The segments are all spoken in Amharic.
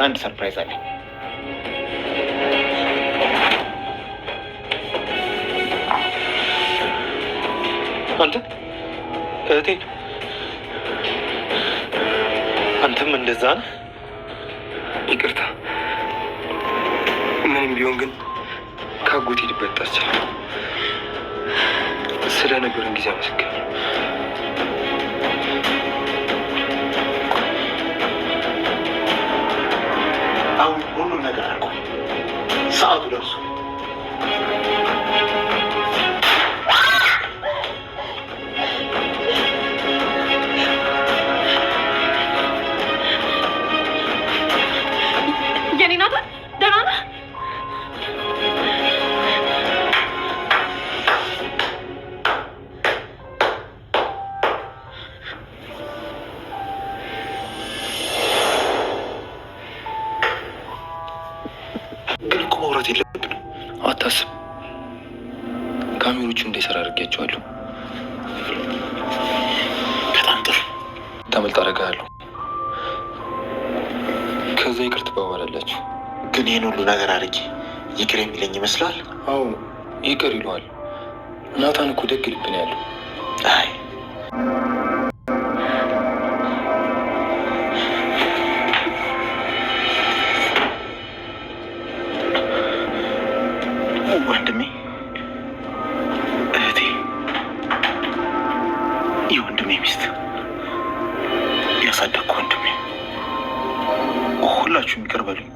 አንድ ሰርፕራይዝ አለኝ። አንተ እህቴ፣ አንተም እንደዛ ነህ? ይቅርታ። ምንም ቢሆን ግን ካጎቴ ሊበጣ ይችላል። ስለነበረን ጊዜ አመሰግናለሁ። አሁን ሁሉም ነገር አልኩ። ሰዓቱ ደርሶ የኔ ናት። ደህና ነህ? ግን እኮ ማውራት የለብንም። አታስብ፣ ካሜሮቹ እንዳይሰራ አድርጌያቸዋለሁ። በጣም ጥሩ። ታመልጥ አደርግሃለሁ። ከዛ ይቅር ትባባላላችሁ። ግን ይህን ሁሉ ነገር አድርጌ ይቅር የሚለኝ ይመስላል? አዎ ይቅር ይለዋል። ናታን እኮ ደግ ልብ ነው ያለው። አይ ወንድሜ፣ እህቴ፣ የወንድሜ ሚስት፣ ያሳደግኩ ወንድሜ፣ ሁላችሁም ይቅር በሉኝ።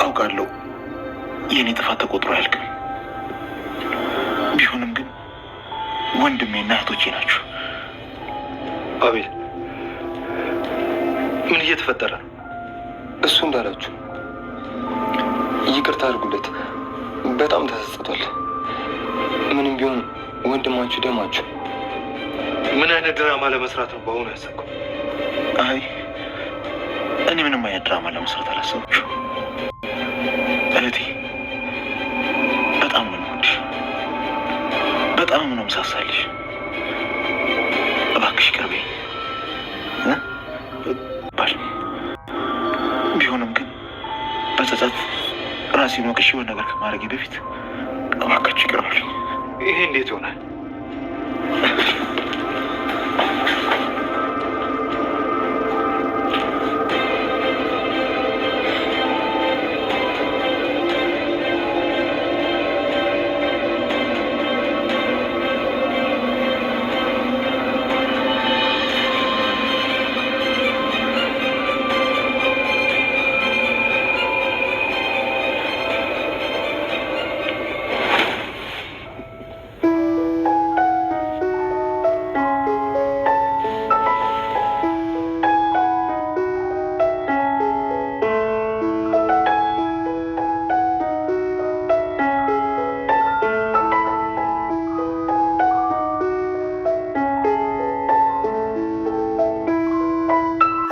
አውቃለሁ የእኔ ጥፋት ተቆጥሮ አያልቅም። ቢሆንም ግን ወንድሜና እህቶቼ ናችሁ። አቤል፣ ምን እየተፈጠረ ነው? እሱ እንዳላችሁ ይቅርታ አድርጉለት። በጣም ተጸጽቷል። ምንም ቢሆን ወንድማችሁ ደማችሁ። ምን አይነት ድራማ ለመስራት ነው በአሁኑ ያሰብኩት? አይ እኔ ምንም አይነት ድራማ ለመስራት አላሰብኩሽ እህቴ። በጣም ነው የምወድሽ፣ በጣም ነው የምሳሳልሽ። እባክሽ ቅርቤ ባል። ቢሆንም ግን በጸጸት ራሴን ወቅሽ የሆነ ነገር ከማድረጌ በፊት እባካችሁ ይቅር በሉኝ። ይሄ እንዴት ይሆናል?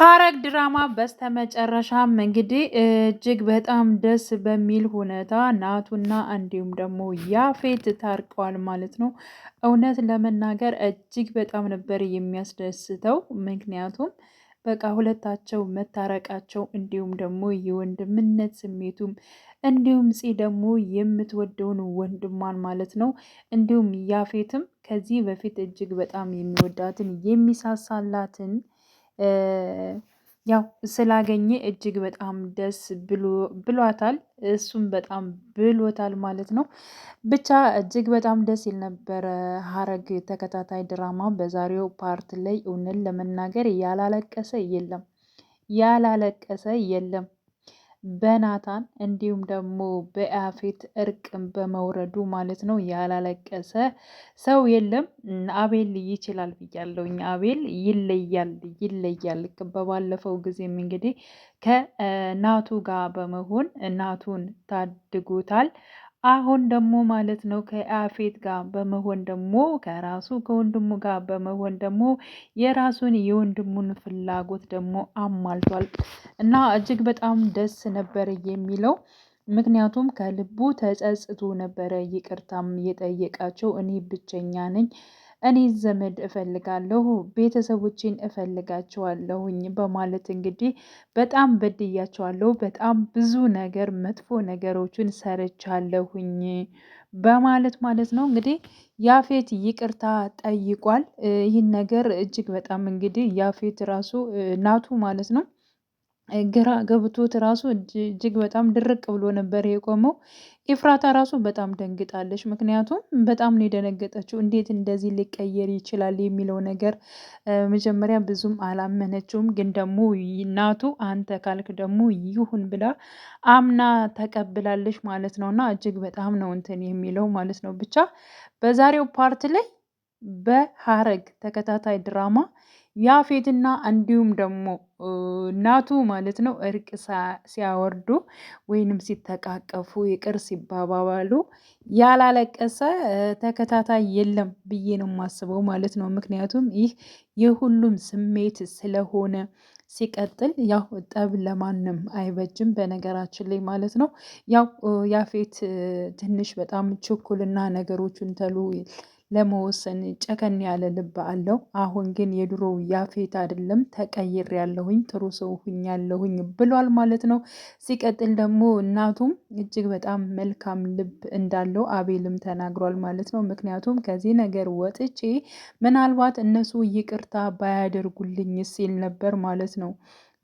ሐረግ ድራማ በስተመጨረሻም እንግዲህ እጅግ በጣም ደስ በሚል ሁኔታ ናቱና እንዲሁም ደግሞ ያፌት ታርቀዋል ማለት ነው። እውነት ለመናገር እጅግ በጣም ነበር የሚያስደስተው። ምክንያቱም በቃ ሁለታቸው መታረቃቸው እንዲሁም ደግሞ የወንድምነት ስሜቱም እንዲሁም ፂ ደግሞ የምትወደውን ወንድሟን ማለት ነው። እንዲሁም ያፌትም ከዚህ በፊት እጅግ በጣም የሚወዳትን የሚሳሳላትን ያው ስላገኘ እጅግ በጣም ደስ ብሏታል። እሱም በጣም ብሎታል ማለት ነው። ብቻ እጅግ በጣም ደስ ይል ነበረ ሐረግ ተከታታይ ድራማ በዛሬው ፓርት ላይ። እውነት ለመናገር ያላለቀሰ የለም በናታን እንዲሁም ደግሞ በያፌት እርቅም በመውረዱ ማለት ነው። ያላለቀሰ ሰው የለም። አቤል ይችላል ብያለሁኝ። አቤል ይለያል። በባለፈው ጊዜም እንግዲህ ከናቱ ጋር በመሆን እናቱን ታድጎታል። አሁን ደግሞ ማለት ነው ከያፌት ጋር በመሆን ደግሞ ከራሱ ከወንድሙ ጋር በመሆን ደግሞ የራሱን የወንድሙን ፍላጎት ደግሞ አሟልቷል እና እጅግ በጣም ደስ ነበር የሚለው። ምክንያቱም ከልቡ ተጸጽቶ ነበረ ይቅርታም የጠየቃቸው። እኔ ብቸኛ ነኝ እኔ ዘመድ እፈልጋለሁ፣ ቤተሰቦቼን እፈልጋቸዋለሁኝ በማለት እንግዲህ በጣም በድያቸዋለሁ፣ በጣም ብዙ ነገር መጥፎ ነገሮችን ሰርቻለሁኝ በማለት ማለት ነው እንግዲህ ያፌት ይቅርታ ጠይቋል። ይህን ነገር እጅግ በጣም እንግዲህ ያፌት ራሱ ናቱ ማለት ነው ግራ ገብቶት ራሱ እጅግ በጣም ድርቅ ብሎ ነበር የቆመው። ኤፍራታ ራሱ በጣም ደንግጣለች። ምክንያቱም በጣም ነው የደነገጠችው። እንዴት እንደዚህ ሊቀየር ይችላል የሚለው ነገር መጀመሪያ ብዙም አላመነችውም። ግን ደግሞ እናቱ አንተ ካልክ ደግሞ ይሁን ብላ አምና ተቀብላለች ማለት ነው። እና እጅግ በጣም ነው እንትን የሚለው ማለት ነው። ብቻ በዛሬው ፓርት ላይ በሀረግ ተከታታይ ድራማ ያፌትና እንዲሁም ደግሞ እናቱ ማለት ነው እርቅ ሲያወርዱ ወይንም ሲተቃቀፉ ይቅር ሲባባሉ ያላለቀሰ ተከታታይ የለም ብዬ ነው የማስበው ማለት ነው። ምክንያቱም ይህ የሁሉም ስሜት ስለሆነ ሲቀጥል ያው ጠብ ለማንም አይበጅም በነገራችን ላይ ማለት ነው። ያው ያፌት ትንሽ በጣም ችኩልና ነገሮችን ተሎ ለመወሰን ጨከን ያለ ልብ አለው። አሁን ግን የድሮው ያፌት አይደለም፣ ተቀይር ያለሁኝ ጥሩ ሰው ሁኛለሁኝ ብሏል ማለት ነው። ሲቀጥል ደግሞ እናቱም እጅግ በጣም መልካም ልብ እንዳለው አቤልም ተናግሯል ማለት ነው። ምክንያቱም ከዚህ ነገር ወጥቼ ምናልባት እነሱ ይቅርታ ባያደርጉልኝ ሲል ነበር ማለት ነው።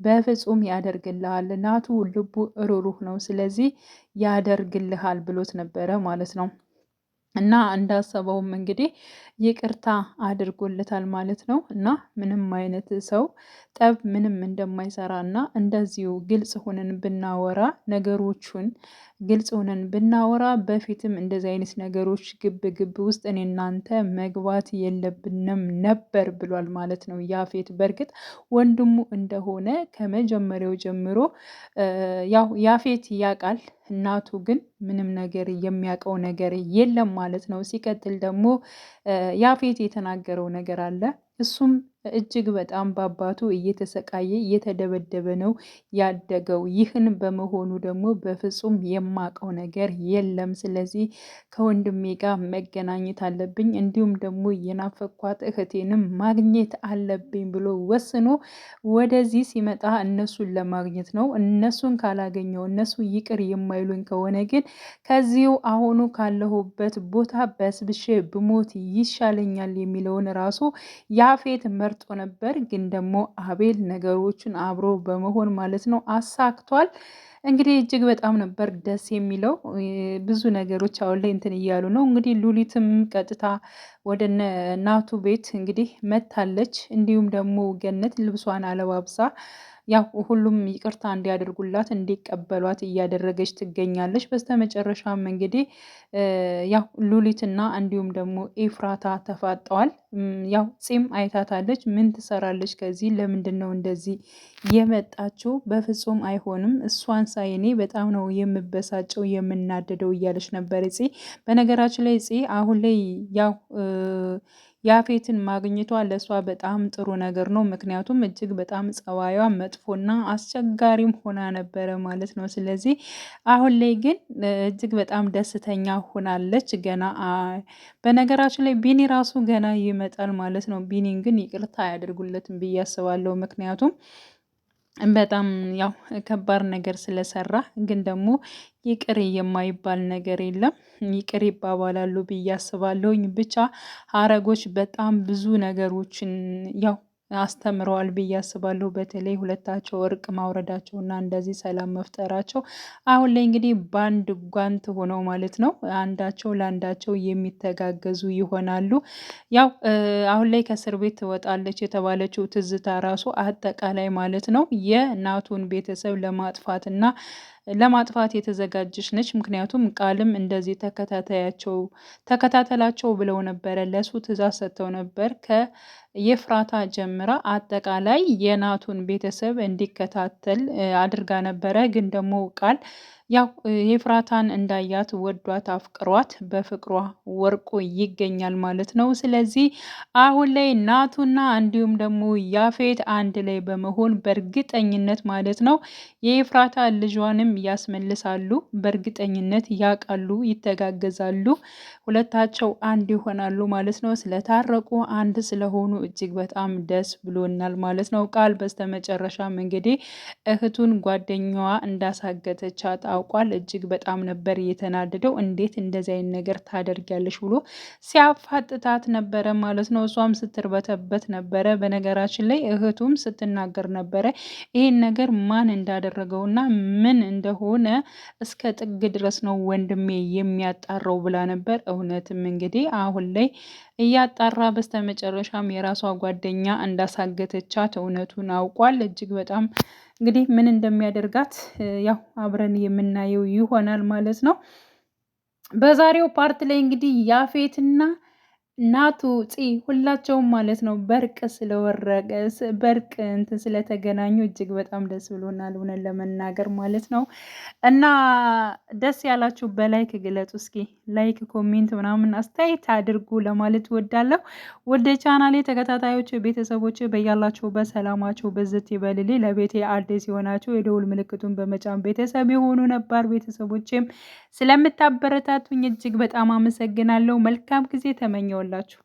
በፍጹም ያደርግልሃል፣ እናቱ ልቡ ሩሩህ ነው፣ ስለዚህ ያደርግልሃል ብሎት ነበረ ማለት ነው። እና እንዳሰበውም እንግዲህ ይቅርታ አድርጎለታል ማለት ነው። እና ምንም አይነት ሰው ጠብ ምንም እንደማይሰራ እና እንደዚሁ ግልጽ ሆነን ብናወራ ነገሮቹን ግልጽ ሆነን ብናወራ በፊትም እንደዚህ አይነት ነገሮች ግብ ግብ ውስጥ እኔ እናንተ መግባት የለብንም ነበር ብሏል ማለት ነው ያፌት። በእርግጥ ወንድሙ እንደሆነ ከመጀመሪያው ጀምሮ ያው ያፌት ያውቃል። እናቱ ግን ምንም ነገር የሚያውቀው ነገር የለም ማለት ነው። ሲቀጥል ደግሞ ያፌት የተናገረው ነገር አለ። እሱም እጅግ በጣም በአባቱ እየተሰቃየ እየተደበደበ ነው ያደገው። ይህን በመሆኑ ደግሞ በፍጹም የማውቀው ነገር የለም። ስለዚህ ከወንድሜ ጋር መገናኘት አለብኝ፣ እንዲሁም ደግሞ የናፈኳት እህቴንም ማግኘት አለብኝ ብሎ ወስኖ ወደዚህ ሲመጣ እነሱን ለማግኘት ነው። እነሱን ካላገኘው እነሱ ይቅር የማይሉኝ ከሆነ ግን ከዚሁ አሁኑ ካለሁበት ቦታ በስብሼ ብሞት ይሻለኛል የሚለውን ራሱ ያፌት መርጦ ነበር። ግን ደግሞ አቤል ነገሮችን አብሮ በመሆን ማለት ነው አሳክቷል። እንግዲህ እጅግ በጣም ነበር ደስ የሚለው። ብዙ ነገሮች አሁን ላይ እንትን እያሉ ነው እንግዲህ ሉሊትም ቀጥታ ወደ እናቱ ቤት እንግዲህ መታለች። እንዲሁም ደግሞ ገነት ልብሷን አለባብሳ ያው ሁሉም ይቅርታ እንዲያደርጉላት እንዲቀበሏት እያደረገች ትገኛለች። በስተመጨረሻም እንግዲህ ያው ሉሊትና እንዲሁም ደግሞ ኤፍራታ ተፋጠዋል። ያው ፂም አይታታለች። ምን ትሰራለች ከዚህ? ለምንድን ነው እንደዚህ የመጣችው? በፍጹም አይሆንም፣ እሷን ሳይኔ በጣም ነው የምበሳጨው የምናደደው እያለች ነበር ፂ። በነገራችን ላይ ፂ አሁን ላይ ያው ያፌትን ማግኘቷ ለእሷ በጣም ጥሩ ነገር ነው። ምክንያቱም እጅግ በጣም ጸባዩዋ መጥፎና አስቸጋሪም ሆና ነበረ ማለት ነው። ስለዚህ አሁን ላይ ግን እጅግ በጣም ደስተኛ ሆናለች። ገና በነገራችን ላይ ቢኒ ራሱ ገና ይመጣል ማለት ነው። ቢኒን ግን ይቅርታ አያደርጉለትም ብዬ አስባለሁ። ምክንያቱም በጣም ያው ከባድ ነገር ስለሰራ፣ ግን ደግሞ ይቅር የማይባል ነገር የለም። ይቅር ይባባላሉ ብዬ አስባለሁኝ። ብቻ ሀረጎች በጣም ብዙ ነገሮችን ያው አስተምረዋል ብዬ አስባለሁ። በተለይ ሁለታቸው እርቅ ማውረዳቸው እና እንደዚህ ሰላም መፍጠራቸው አሁን ላይ እንግዲህ በአንድ ጓንት ሆነው ማለት ነው አንዳቸው ለአንዳቸው የሚተጋገዙ ይሆናሉ። ያው አሁን ላይ ከእስር ቤት ትወጣለች የተባለችው ትዝታ ራሱ አጠቃላይ ማለት ነው የናቱን ቤተሰብ ለማጥፋት የተዘጋጀች ነች። ምክንያቱም ቃልም እንደዚህ ተከታተላቸው ብለው ነበረ፣ ለሱ ትእዛዝ ሰጥተው ነበር ከየፍራታ ጀምራ አጠቃላይ የናቱን ቤተሰብ እንዲከታተል አድርጋ ነበረ። ግን ደግሞ ቃል ያው የፍራታን እንዳያት ወዷት አፍቅሯት በፍቅሯ ወርቆ ይገኛል ማለት ነው። ስለዚህ አሁን ላይ ናቱና እንዲሁም ደግሞ ያፌት አንድ ላይ በመሆን በእርግጠኝነት ማለት ነው የኤፍራታ ልጇንም ያስመልሳሉ። በእርግጠኝነት ያውቃሉ፣ ይተጋገዛሉ፣ ሁለታቸው አንድ ይሆናሉ ማለት ነው። ስለታረቁ አንድ ስለሆኑ እጅግ በጣም ደስ ብሎናል ማለት ነው። ቃል በስተመጨረሻም እንግዲህ እህቱን ጓደኛዋ እንዳሳገተቻ ታውቋል። እጅግ በጣም ነበር እየተናደደው። እንዴት እንደዚህ አይነት ነገር ታደርጊያለሽ ብሎ ሲያፋጥታት ነበረ ማለት ነው። እሷም ስትርበተበት ነበረ። በነገራችን ላይ እህቱም ስትናገር ነበረ ይህን ነገር ማን እንዳደረገውና ምን እንደሆነ እስከ ጥግ ድረስ ነው ወንድሜ የሚያጣራው ብላ ነበር። እውነትም እንግዲህ አሁን ላይ እያጣራ በስተመጨረሻም የራሷ ጓደኛ እንዳሳገተቻት እውነቱን አውቋል። እጅግ በጣም እንግዲህ ምን እንደሚያደርጋት ያው አብረን የምናየው ይሆናል ማለት ነው። በዛሬው ፓርት ላይ እንግዲህ ያፌትና ናቱ ሁላቸውም ማለት ነው በርቅ ስለወረቀ በርቅ እንትን ስለተገናኙ እጅግ በጣም ደስ ብሎናል እውነት ለመናገር ማለት ነው። እና ደስ ያላችሁ በላይክ ግለጹ እስኪ ላይክ ኮሜንት ምናምን አስተያየት አድርጉ ለማለት ወዳለሁ። ወደ ቻናሌ ተከታታዮች ቤተሰቦች በያላችሁ በሰላማችሁ በዝት ይበልልኝ። ለቤቴ አዲስ የሆናችሁ የደውል ምልክቱን በመጫን ቤተሰብ የሆኑ ነባር ቤተሰቦችም ስለምታበረታቱኝ እጅግ በጣም አመሰግናለሁ። መልካም ጊዜ ተመኘውላችሁ።